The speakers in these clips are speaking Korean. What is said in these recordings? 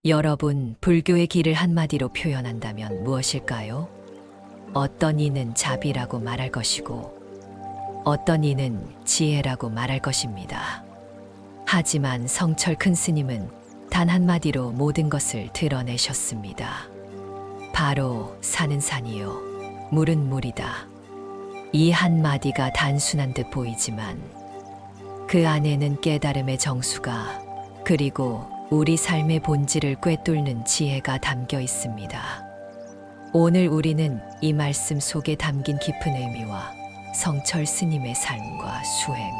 여러분, 불교의 길을 한마디로 표현한다면 무엇일까요? 어떤 이는 자비라고 말할 것이고, 어떤 이는 지혜라고 말할 것입니다. 하지만 성철 큰 스님은 단 한마디로 모든 것을 드러내셨습니다. 바로 산은 산이요, 물은 물이다. 이 한마디가 단순한 듯 보이지만 그 안에는 깨달음의 정수가, 그리고 우리 삶의 본질을 꿰뚫는 지혜가 담겨 있습니다. 오늘 우리는 이 말씀 속에 담긴 깊은 의미와 성철 스님의 삶과 수행,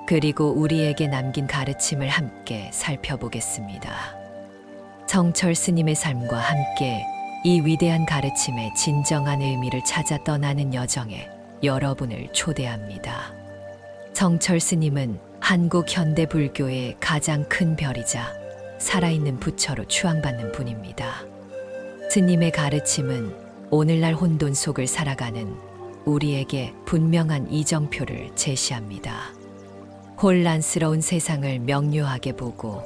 그리고 우리에게 남긴 가르침을 함께 살펴보겠습니다. 성철 스님의 삶과 함께 이 위대한 가르침의 진정한 의미를 찾아 떠나는 여정에 여러분을 초대합니다. 성철 스님은 한국 현대 불교의 가장 큰 별이자 살아있는 부처로 추앙받는 분입니다. 스님의 가르침은 오늘날 혼돈 속을 살아가는 우리에게 분명한 이정표를 제시합니다. 혼란스러운 세상을 명료하게 보고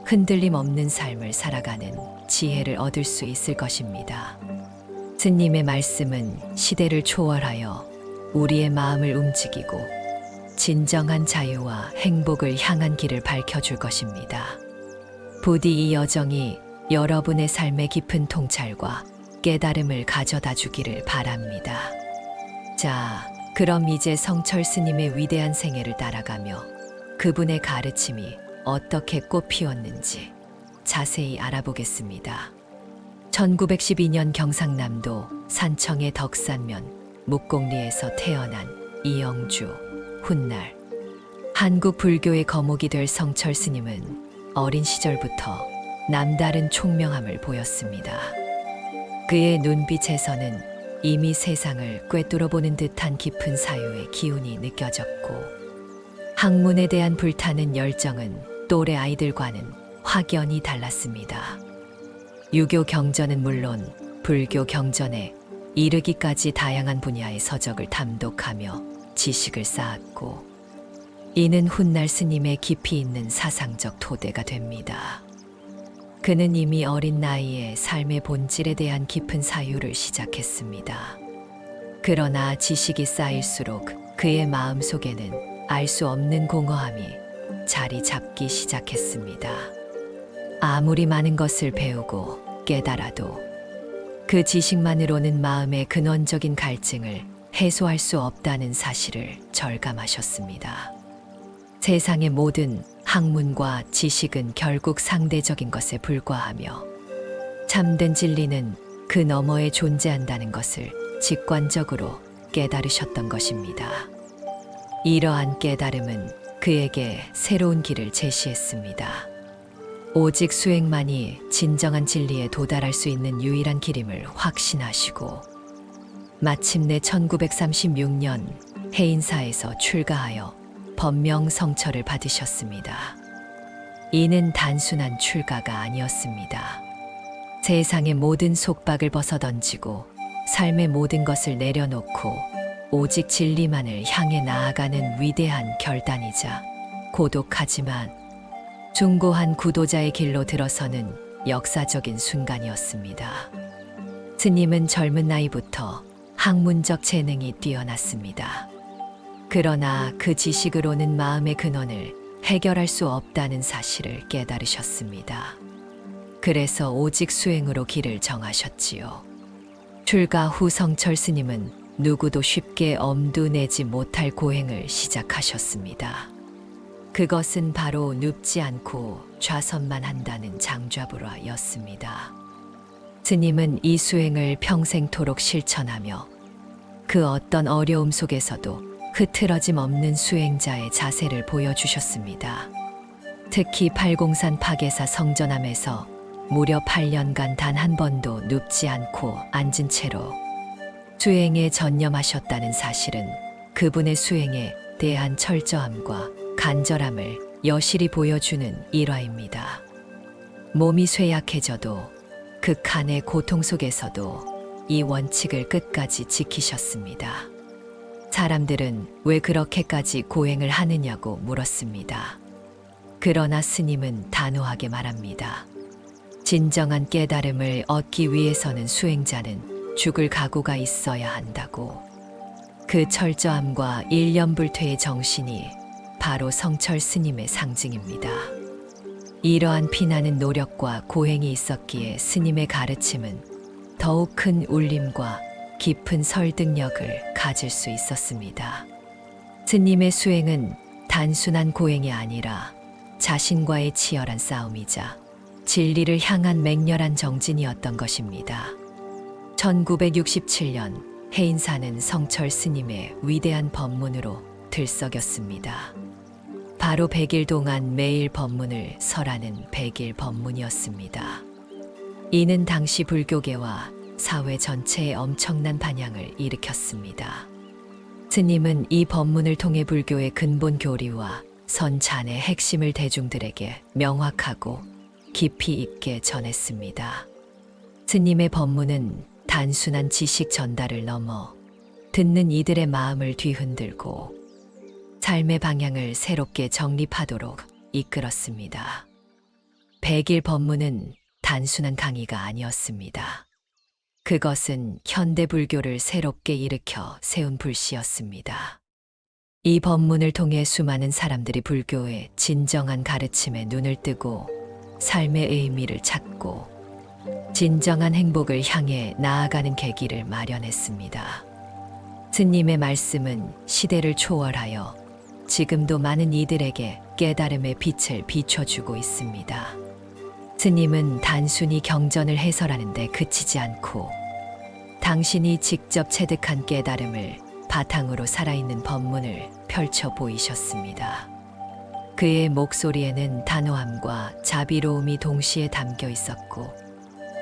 흔들림 없는 삶을 살아가는 지혜를 얻을 수 있을 것입니다. 스님의 말씀은 시대를 초월하여 우리의 마음을 움직이고 진정한 자유와 행복을 향한 길을 밝혀줄 것입니다. 부디 이 여정이 여러분의 삶의 깊은 통찰과 깨달음을 가져다 주기를 바랍니다. 자, 그럼 이제 성철 스님의 위대한 생애를 따라가며 그분의 가르침이 어떻게 꽃 피웠는지 자세히 알아보겠습니다. 1912년 경상남도 산청의 덕산면 묵공리에서 태어난 이영주, 훗날 한국 불교의 거목이 될 성철 스님은 어린 시절부터 남다른 총명함을 보였습니다. 그의 눈빛에서는 이미 세상을 꿰뚫어 보는 듯한 깊은 사유의 기운이 느껴졌고, 학문에 대한 불타는 열정은 또래 아이들과는 확연히 달랐습니다. 유교 경전은 물론 불교 경전에 이르기까지 다양한 분야의 서적을 담독하며 지식을 쌓았고, 이는 훗날 스님의 깊이 있는 사상적 토대가 됩니다. 그는 이미 어린 나이에 삶의 본질에 대한 깊은 사유를 시작했습니다. 그러나 지식이 쌓일수록 그의 마음 속에는 알 수 없는 공허함이 자리 잡기 시작했습니다. 아무리 많은 것을 배우고 깨달아도 그 지식만으로는 마음의 근원적인 갈증을 해소할 수 없다는 사실을 절감하셨습니다. 세상의 모든 학문과 지식은 결국 상대적인 것에 불과하며 참된 진리는 그 너머에 존재한다는 것을 직관적으로 깨달으셨던 것입니다. 이러한 깨달음은 그에게 새로운 길을 제시했습니다. 오직 수행만이 진정한 진리에 도달할 수 있는 유일한 길임을 확신하시고, 마침내 1936년 해인사에서 출가하여 법명 성철을 받으셨습니다. 이는 단순한 출가가 아니었습니다. 세상의 모든 속박을 벗어던지고 삶의 모든 것을 내려놓고 오직 진리만을 향해 나아가는 위대한 결단이자 고독하지만 숭고한 구도자의 길로 들어서는 역사적인 순간이었습니다. 스님은 젊은 나이부터 학문적 재능이 뛰어났습니다. 그러나 그 지식으로는 마음의 근원을 해결할 수 없다는 사실을 깨달으셨습니다. 그래서 오직 수행으로 길을 정하셨지요. 출가 후 성철 스님은 누구도 쉽게 엄두 내지 못할 고행을 시작하셨습니다. 그것은 바로 눕지 않고 좌선만 한다는 장좌불화였습니다. 스님은 이 수행을 평생토록 실천하며 그 어떤 어려움 속에서도 흐트러짐 없는 수행자의 자세를 보여주셨습니다. 특히 팔공산 파괴사 성전함에서 무려 8년간 단 한 번도 눕지 않고 앉은 채로 수행에 전념하셨다는 사실은 그분의 수행에 대한 철저함과 간절함을 여실히 보여주는 일화입니다. 몸이 쇠약해져도 극한의 고통 속에서도 이 원칙을 끝까지 지키셨습니다. 사람들은 왜 그렇게까지 고행을 하느냐고 물었습니다. 그러나 스님은 단호하게 말합니다. 진정한 깨달음을 얻기 위해서는 수행자는 죽을 각오가 있어야 한다고. 그 철저함과 일념불퇴의 정신이 바로 성철 스님의 상징입니다. 이러한 피나는 노력과 고행이 있었기에 스님의 가르침은 더욱 큰 울림과 깊은 설득력을 가질 수 있었습니다. 스님의 수행은 단순한 고행이 아니라 자신과의 치열한 싸움이자 진리를 향한 맹렬한 정진이었던 것입니다. 1967년 해인사는 성철 스님의 위대한 법문으로 들썩였습니다. 바로 100일 동안 매일 법문을 설하는 100일 법문이었습니다. 이는 당시 불교계와 사회 전체에 엄청난 반향을 일으켰습니다. 스님은 이 법문을 통해 불교의 근본 교리와 선찬의 핵심을 대중들에게 명확하고 깊이 있게 전했습니다. 스님의 법문은 단순한 지식 전달을 넘어 듣는 이들의 마음을 뒤흔들고 삶의 방향을 새롭게 정립하도록 이끌었습니다. 100일 법문은 단순한 강의가 아니었습니다. 그것은 현대 불교를 새롭게 일으켜 세운 불씨였습니다. 이 법문을 통해 수많은 사람들이 불교의 진정한 가르침에 눈을 뜨고 삶의 의미를 찾고 진정한 행복을 향해 나아가는 계기를 마련했습니다. 스님의 말씀은 시대를 초월하여 지금도 많은 이들에게 깨달음의 빛을 비춰주고 있습니다. 스님은 단순히 경전을 해설하는 데 그치지 않고 당신이 직접 체득한 깨달음을 바탕으로 살아있는 법문을 펼쳐 보이셨습니다. 그의 목소리에는 단호함과 자비로움이 동시에 담겨 있었고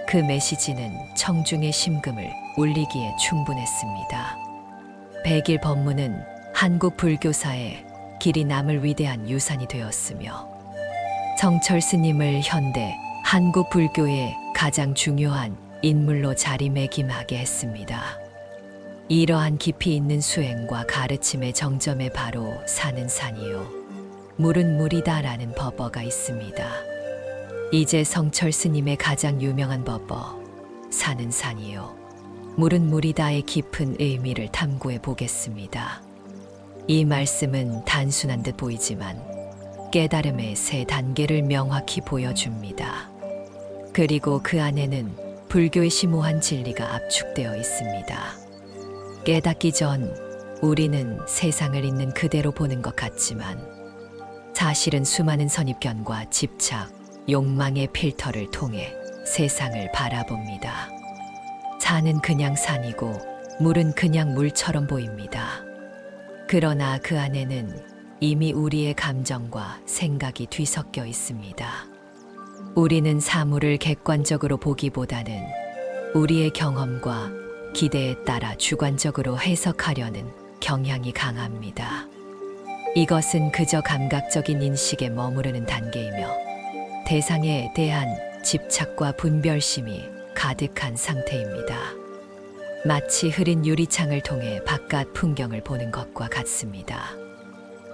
그 메시지는 청중의 심금을 울리기에 충분했습니다. 100일 법문은 한국 불교사의 길이 남을 위대한 유산이 되었으며 성철 스님을 현대 한국 불교의 가장 중요한 인물로 자리매김하게 했습니다. 이러한 깊이 있는 수행과 가르침의 정점에 바로 사는 산이요 물은 물이다라는 법어가 있습니다. 이제 성철 스님의 가장 유명한 법어 사는 산이요 물은 물이다의 깊은 의미를 탐구해 보겠습니다. 이 말씀은 단순한 듯 보이지만 깨달음의 세 단계를 명확히 보여줍니다. 그리고 그 안에는 불교의 심오한 진리가 압축되어 있습니다. 깨닫기 전 우리는 세상을 있는 그대로 보는 것 같지만 사실은 수많은 선입견과 집착, 욕망의 필터를 통해 세상을 바라봅니다. 산은 그냥 산이고 물은 그냥 물처럼 보입니다. 그러나 그 안에는 이미 우리의 감정과 생각이 뒤섞여 있습니다. 우리는 사물을 객관적으로 보기보다는 우리의 경험과 기대에 따라 주관적으로 해석하려는 경향이 강합니다. 이것은 그저 감각적인 인식에 머무르는 단계이며 대상에 대한 집착과 분별심이 가득한 상태입니다. 마치 흐린 유리창을 통해 바깥 풍경을 보는 것과 같습니다.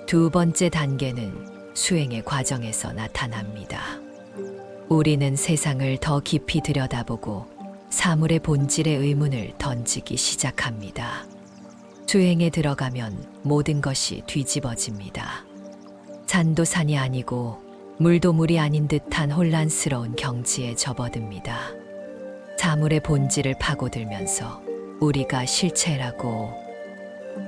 두 번째 단계는 수행의 과정에서 나타납니다. 우리는 세상을 더 깊이 들여다보고 사물의 본질의 의문을 던지기 시작합니다. 수행에 들어가면 모든 것이 뒤집어집니다. 산도 산이 아니고 물도 물이 아닌 듯한 혼란스러운 경지에 접어듭니다. 사물의 본질을 파고들면서 우리가 실체라고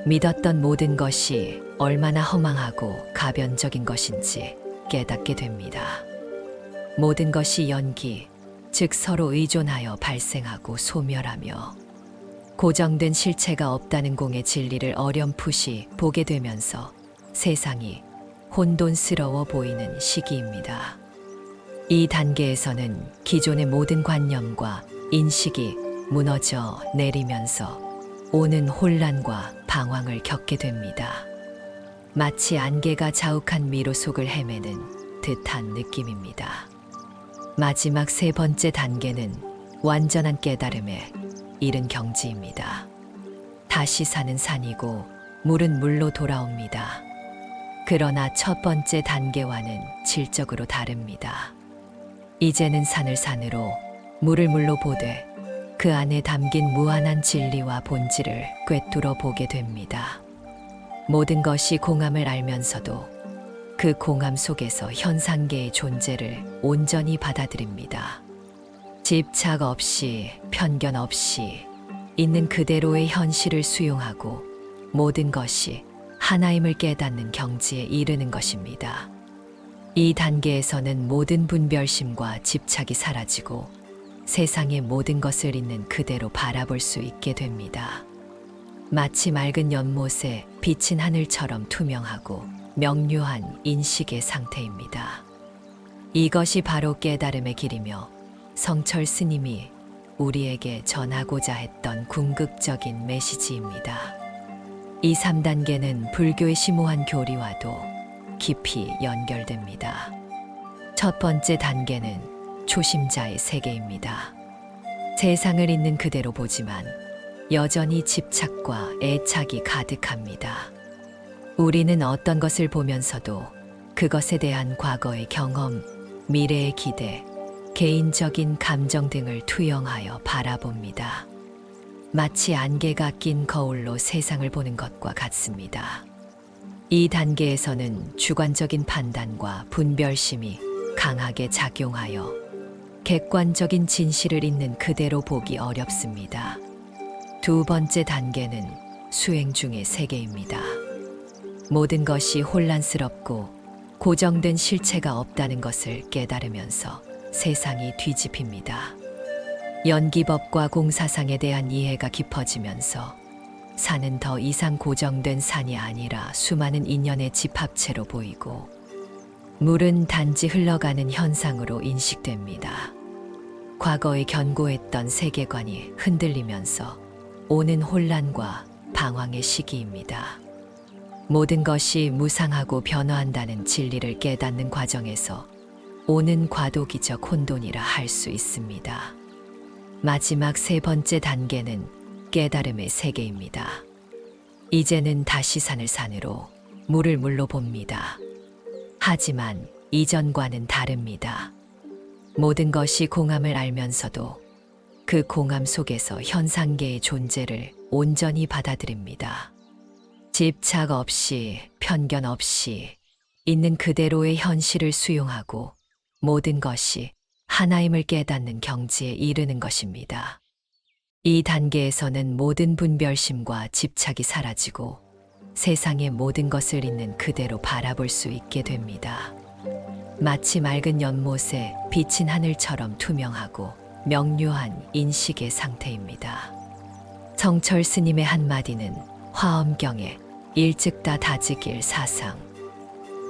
믿었던 모든 것이 얼마나 허망하고 가변적인 것인지 깨닫게 됩니다. 모든 것이 연기, 즉 서로 의존하여 발생하고 소멸하며 고정된 실체가 없다는 공의 진리를 어렴풋이 보게 되면서 세상이 혼돈스러워 보이는 시기입니다. 이 단계에서는 기존의 모든 관념과 인식이 무너져 내리면서 오는 혼란과 방황을 겪게 됩니다. 마치 안개가 자욱한 미로 속을 헤매는 듯한 느낌입니다. 마지막 세 번째 단계는 완전한 깨달음에 이른 경지입니다. 다시 사는 산이고 물은 물로 돌아옵니다. 그러나 첫 번째 단계와는 질적으로 다릅니다. 이제는 산을 산으로 물을 물로 보되 그 안에 담긴 무한한 진리와 본질을 꿰뚫어 보게 됩니다. 모든 것이 공함을 알면서도 그 공함 속에서 현상계의 존재를 온전히 받아들입니다. 집착 없이, 편견 없이 있는 그대로의 현실을 수용하고 모든 것이 하나임을 깨닫는 경지에 이르는 것입니다. 이 단계에서는 모든 분별심과 집착이 사라지고 세상의 모든 것을 있는 그대로 바라볼 수 있게 됩니다. 마치 맑은 연못에 비친 하늘처럼 투명하고 명료한 인식의 상태입니다. 이것이 바로 깨달음의 길이며 성철 스님이 우리에게 전하고자 했던 궁극적인 메시지입니다. 이 3단계는 불교의 심오한 교리와도 깊이 연결됩니다. 첫 번째 단계는 초심자의 세계입니다. 세상을 있는 그대로 보지만 여전히 집착과 애착이 가득합니다. 우리는 어떤 것을 보면서도 그것에 대한 과거의 경험, 미래의 기대, 개인적인 감정 등을 투영하여 바라봅니다. 마치 안개가 낀 거울로 세상을 보는 것과 같습니다. 이 단계에서는 주관적인 판단과 분별심이 강하게 작용하여 객관적인 진실을 있는 그대로 보기 어렵습니다. 두 번째 단계는 수행 중의 세계입니다. 모든 것이 혼란스럽고 고정된 실체가 없다는 것을 깨달으면서 세상이 뒤집힙니다. 연기법과 공사상에 대한 이해가 깊어지면서 산은 더 이상 고정된 산이 아니라 수많은 인연의 집합체로 보이고 물은 단지 흘러가는 현상으로 인식됩니다. 과거에 견고했던 세계관이 흔들리면서 오는 혼란과 방황의 시기입니다. 모든 것이 무상하고 변화한다는 진리를 깨닫는 과정에서 오는 과도기적 혼돈이라 할 수 있습니다. 마지막 세 번째 단계는 깨달음의 세계입니다. 이제는 다시 산을 산으로 물을 물로 봅니다. 하지만 이전과는 다릅니다. 모든 것이 공함을 알면서도 그 공함 속에서 현상계의 존재를 온전히 받아들입니다. 집착 없이, 편견 없이 있는 그대로의 현실을 수용하고 모든 것이 하나임을 깨닫는 경지에 이르는 것입니다. 이 단계에서는 모든 분별심과 집착이 사라지고 세상의 모든 것을 있는 그대로 바라볼 수 있게 됩니다. 마치 맑은 연못에 비친 하늘처럼 투명하고 명료한 인식의 상태입니다. 성철 스님의 한마디는 화엄경에 일즉다 다지길 사상,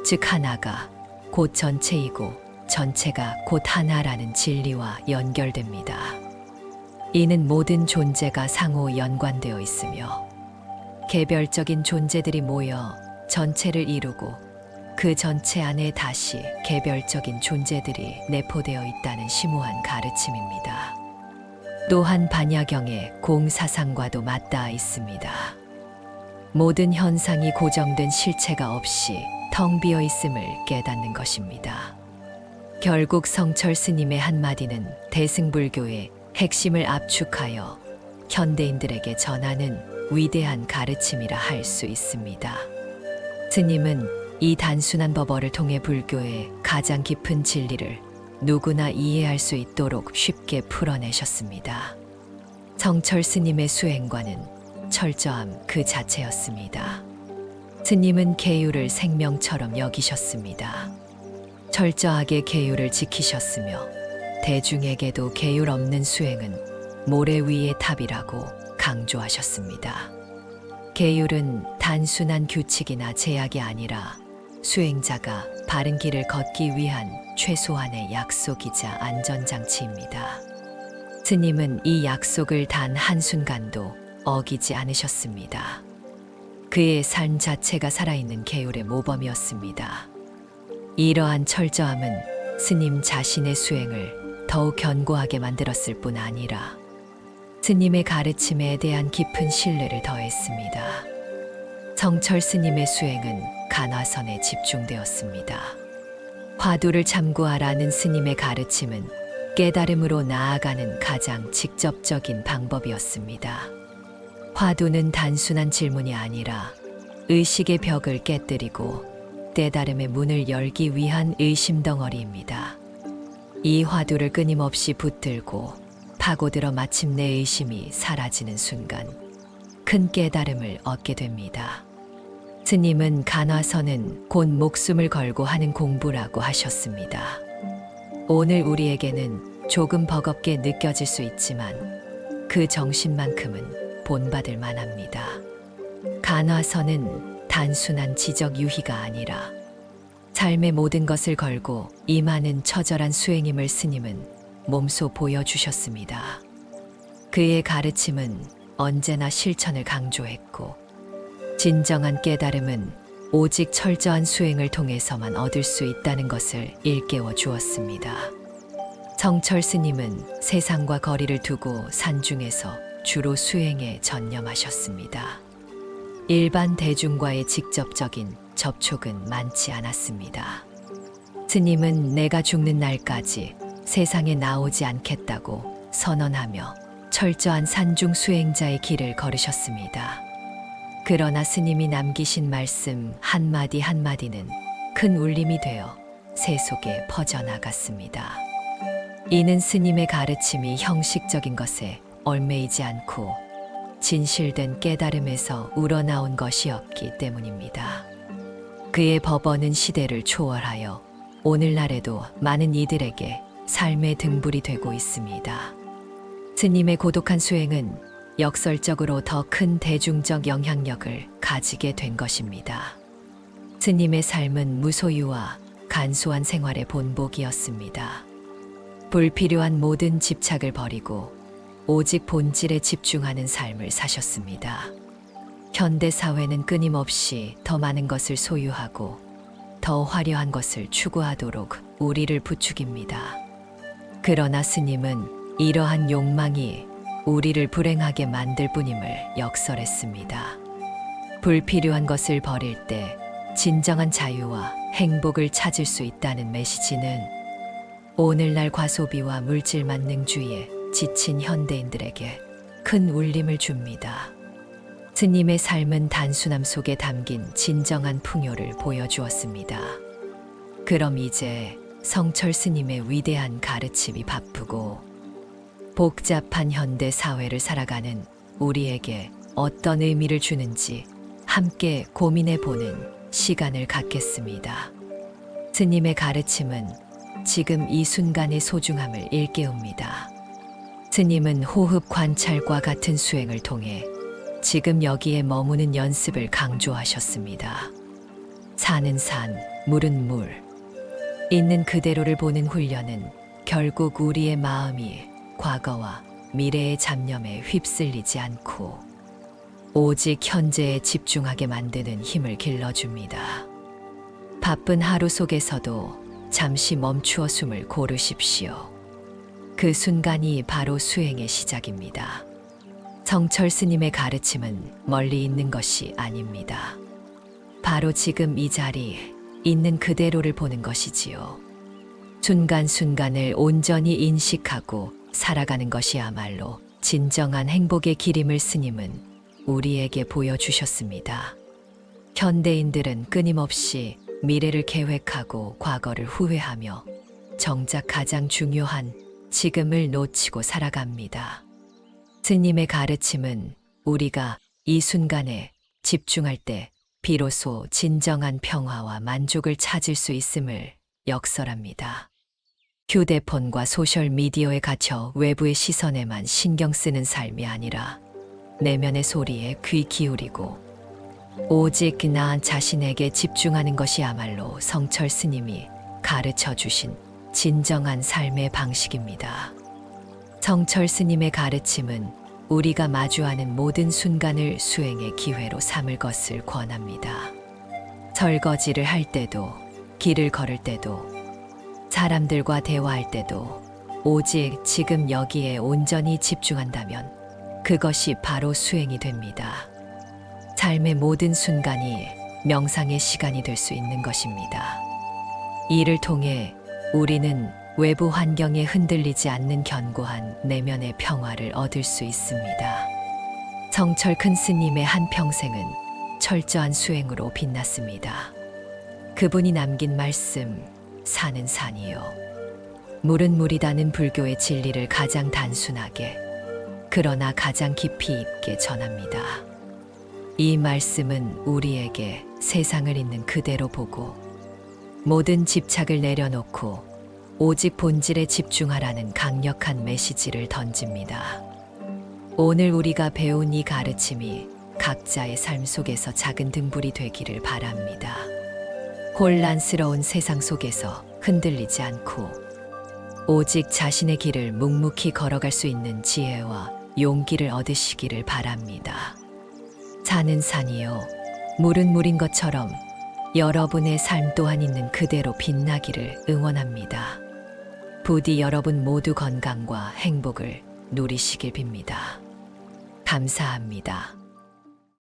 즉 하나가 곧 전체이고 전체가 곧 하나라는 진리와 연결됩니다. 이는 모든 존재가 상호 연관되어 있으며 개별적인 존재들이 모여 전체를 이루고 그 전체 안에 다시 개별적인 존재들이 내포되어 있다는 심오한 가르침입니다. 또한 반야경의 공사상과도 맞닿아 있습니다. 모든 현상이 고정된 실체가 없이 텅 비어 있음을 깨닫는 것입니다. 결국 성철 스님의 한마디는 대승불교의 핵심을 압축하여 현대인들에게 전하는 위대한 가르침이라 할 수 있습니다. 스님은 이 단순한 법어를 통해 불교의 가장 깊은 진리를 누구나 이해할 수 있도록 쉽게 풀어내셨습니다. 성철 스님의 수행과는 철저함 그 자체였습니다. 스님은 계율을 생명처럼 여기셨습니다. 철저하게 계율을 지키셨으며 대중에게도 계율 없는 수행은 모래 위의 탑이라고 강조하셨습니다. 계율은 단순한 규칙이나 제약이 아니라 수행자가 바른 길을 걷기 위한 최소한의 약속이자 안전장치입니다. 스님은 이 약속을 단 한순간도 어기지 않으셨습니다. 그의 삶 자체가 살아있는 계율의 모범이었습니다. 이러한 철저함은 스님 자신의 수행을 더욱 견고하게 만들었을 뿐 아니라 스님의 가르침에 대한 깊은 신뢰를 더했습니다. 성철 스님의 수행은 간화선에 집중되었습니다. 화두를 참고하라는 스님의 가르침은 깨달음으로 나아가는 가장 직접적인 방법이었습니다. 화두는 단순한 질문이 아니라 의식의 벽을 깨뜨리고 깨달음의 문을 열기 위한 의심 덩어리입니다. 이 화두를 끊임없이 붙들고 파고들어 마침내 의심이 사라지는 순간 큰 깨달음을 얻게 됩니다. 스님은 간화서는 곧 목숨을 걸고 하는 공부라고 하셨습니다. 오늘 우리에게는 조금 버겁게 느껴질 수 있지만 그 정신만큼은 본받을 만합니다. 간화서는 단순한 지적 유희가 아니라 삶의 모든 것을 걸고 임하는 처절한 수행임을 스님은 몸소 보여주셨습니다. 그의 가르침은 언제나 실천을 강조했고 진정한 깨달음은 오직 철저한 수행을 통해서만 얻을 수 있다는 것을 일깨워 주었습니다. 성철 스님은 세상과 거리를 두고 산중에서 주로 수행에 전념하셨습니다. 일반 대중과의 직접적인 접촉은 많지 않았습니다. 스님은 내가 죽는 날까지 세상에 나오지 않겠다고 선언하며 철저한 산중 수행자의 길을 걸으셨습니다. 그러나 스님이 남기신 말씀 한마디 한마디는 큰 울림이 되어 세속에 퍼져나갔습니다. 이는 스님의 가르침이 형식적인 것에 얽매이지 않고 진실된 깨달음에서 우러나온 것이었기 때문입니다. 그의 법언은 시대를 초월하여 오늘날에도 많은 이들에게 삶의 등불이 되고 있습니다. 스님의 고독한 수행은 역설적으로 더 큰 대중적 영향력을 가지게 된 것입니다. 스님의 삶은 무소유와 간소한 생활의 본보기였습니다. 불필요한 모든 집착을 버리고 오직 본질에 집중하는 삶을 사셨습니다. 현대 사회는 끊임없이 더 많은 것을 소유하고 더 화려한 것을 추구하도록 우리를 부추깁니다. 그러나 스님은 이러한 욕망이 우리를 불행하게 만들 뿐임을 역설했습니다. 불필요한 것을 버릴 때 진정한 자유와 행복을 찾을 수 있다는 메시지는 오늘날 과소비와 물질 만능주의에 지친 현대인들에게 큰 울림을 줍니다. 스님의 삶은 단순함 속에 담긴 진정한 풍요를 보여주었습니다. 그럼 이제 성철 스님의 위대한 가르침이 바쁘고 복잡한 현대 사회를 살아가는 우리에게 어떤 의미를 주는지 함께 고민해 보는 시간을 갖겠습니다. 스님의 가르침은 지금 이 순간의 소중함을 일깨웁니다. 스님은 호흡 관찰과 같은 수행을 통해 지금 여기에 머무는 연습을 강조하셨습니다. 산은 산, 물은 물. 있는 그대로를 보는 훈련은 결국 우리의 마음이 과거와 미래의 잡념에 휩쓸리지 않고 오직 현재에 집중하게 만드는 힘을 길러줍니다. 바쁜 하루 속에서도 잠시 멈추어 숨을 고르십시오. 그 순간이 바로 수행의 시작입니다. 성철 스님의 가르침은 멀리 있는 것이 아닙니다. 바로 지금 이 자리, 있는 그대로를 보는 것이지요. 순간순간을 온전히 인식하고 살아가는 것이야말로 진정한 행복의 길임을 스님은 우리에게 보여주셨습니다. 현대인들은 끊임없이 미래를 계획하고 과거를 후회하며 정작 가장 중요한 지금을 놓치고 살아갑니다. 스님의 가르침은 우리가 이 순간에 집중할 때 비로소 진정한 평화와 만족을 찾을 수 있음을 역설합니다. 휴대폰과 소셜미디어에 갇혀 외부의 시선에만 신경 쓰는 삶이 아니라 내면의 소리에 귀 기울이고 오직 나 자신에게 집중하는 것이야말로 성철 스님이 가르쳐 주신 진정한 삶의 방식입니다. 성철 스님의 가르침은 우리가 마주하는 모든 순간을 수행의 기회로 삼을 것을 권합니다. 설거지를 할 때도, 길을 걸을 때도, 사람들과 대화할 때도 오직 지금 여기에 온전히 집중한다면 그것이 바로 수행이 됩니다. 삶의 모든 순간이 명상의 시간이 될 수 있는 것입니다. 이를 통해 우리는 외부 환경에 흔들리지 않는 견고한 내면의 평화를 얻을 수 있습니다. 성철 큰 스님의 한평생은 철저한 수행으로 빛났습니다. 그분이 남긴 말씀, 산은 산이요. 물은 물이다는 불교의 진리를 가장 단순하게, 그러나 가장 깊이 있게 전합니다. 이 말씀은 우리에게 세상을 있는 그대로 보고 모든 집착을 내려놓고 오직 본질에 집중하라는 강력한 메시지를 던집니다. 오늘 우리가 배운 이 가르침이 각자의 삶 속에서 작은 등불이 되기를 바랍니다. 혼란스러운 세상 속에서 흔들리지 않고 오직 자신의 길을 묵묵히 걸어갈 수 있는 지혜와 용기를 얻으시기를 바랍니다. 산은 산이요, 물은 물인 것처럼 여러분의 삶 또한 있는 그대로 빛나기를 응원합니다. 부디 여러분 모두 건강과 행복을 누리시길 빕니다. 감사합니다.